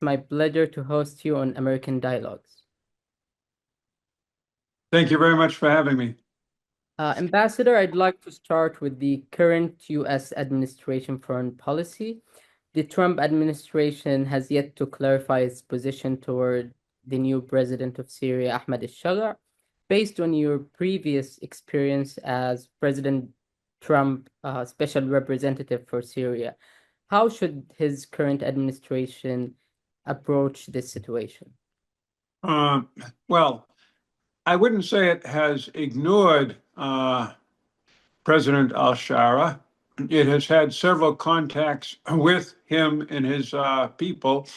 My pleasure to host you on American Dialogues. Thank you very much for having me. Ambassador, I'd like to start with the current U.S. administration foreign policy. The Trump administration has yet to clarify its position toward the new president of Syria, Ahmad al-Shara. Based on your previous experience as President Trump, special representative for Syria, how should his current administration approach this situation? Well, I wouldn't say it has ignored President al-Shara. It has had several contacts with him and his people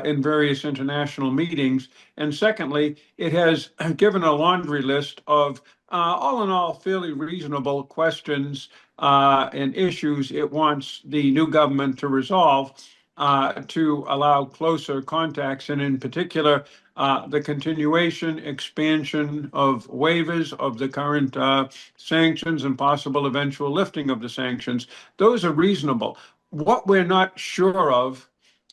in various international meetings. And secondly, it has given a laundry list of, all in all, fairly reasonable questions and issues it wants the new government to resolve to allow closer contacts, and in particular, the continuation, expansion of waivers of the current sanctions and possible eventual lifting of the sanctions. Those are reasonable. What we're not sure of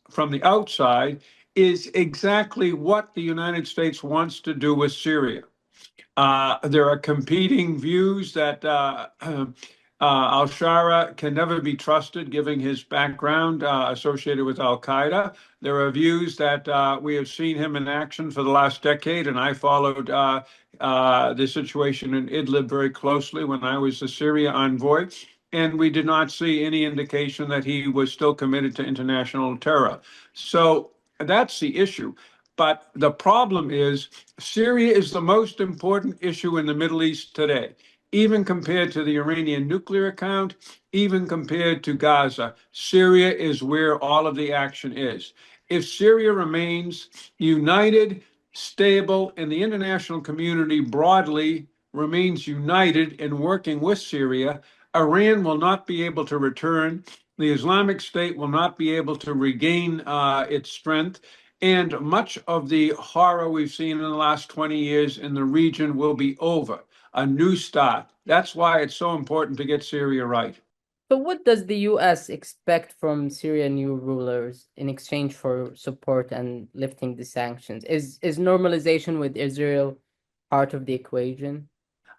from the outside is exactly what the United States wants to do with Syria. There are competing views that al-Shara can never be trusted, given his background associated with al-Qaeda. There are views that we have seen him in action for the last decade, and I followed the situation in Idlib very closely when I was the Syria envoy, and we did not see any indication that he was still committed to international terror. So that's the issue. But the problem is Syria is the most important issue in the Middle East today, even compared to the Iranian nuclear account, even compared to Gaza. Syria is where all of the action is. If Syria remains united, stable, and the international community broadly remains united in working with Syria, Iran will not be able to return. The Islamic State will not be able to regain its strength. And much of the horror we've seen in the last 20 years in the region will be over. A new start. That's why it's so important to get Syria right. So what does the U.S. expect from Syrian new rulers in exchange for support and lifting the sanctions? Is normalization with Israel part of the equation?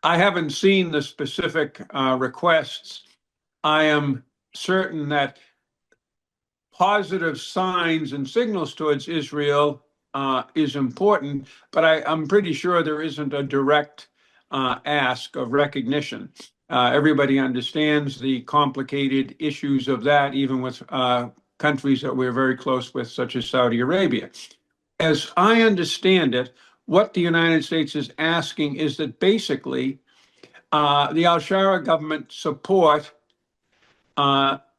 I haven't seen the specific requests. I am certain that positive signs and signals towards Israel is important, but I'm pretty sure there isn't a direct ask of recognition. Everybody understands the complicated issues of that, even with countries that we're very close with, such as Saudi Arabia. As I understand it, what the United States is asking is that basically the al-Shara government support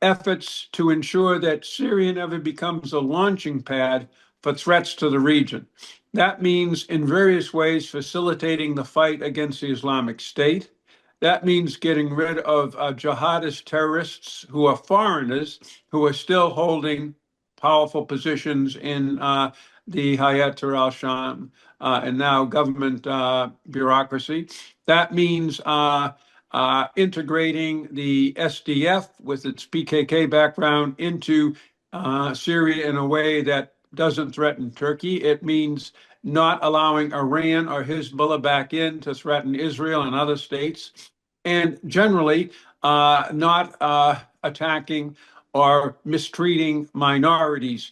efforts to ensure that Syria never becomes a launching pad for threats to the region. That means in various ways facilitating the fight against the Islamic State. That means getting rid of jihadist terrorists who are foreigners, who are still holding powerful positions in the Hayat Tahrir al-Sham and now government bureaucracy. That means integrating the SDF with its PKK background into Syria in a way that doesn't threaten Turkey. It means not allowing Iran or Hezbollah back in to threaten Israel and other states, and generally not attacking or mistreating minorities.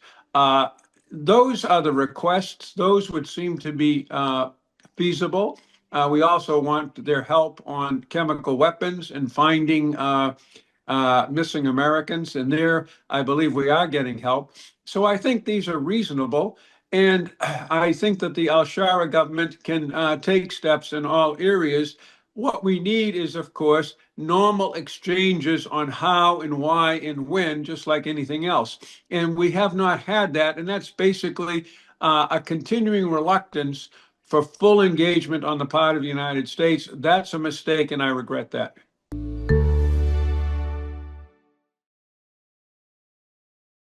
Those are the requests. Those would seem to be feasible. We also want their help on chemical weapons and finding missing Americans. And there, I believe we are getting help. So I think these are reasonable. And I think that the al-Shara government can take steps in all areas. What we need is, of course, normal exchanges on how and why and when, just like anything else. And we have not had that. And that's basically a continuing reluctance for full engagement on the part of the United States. That's a mistake, and I regret that.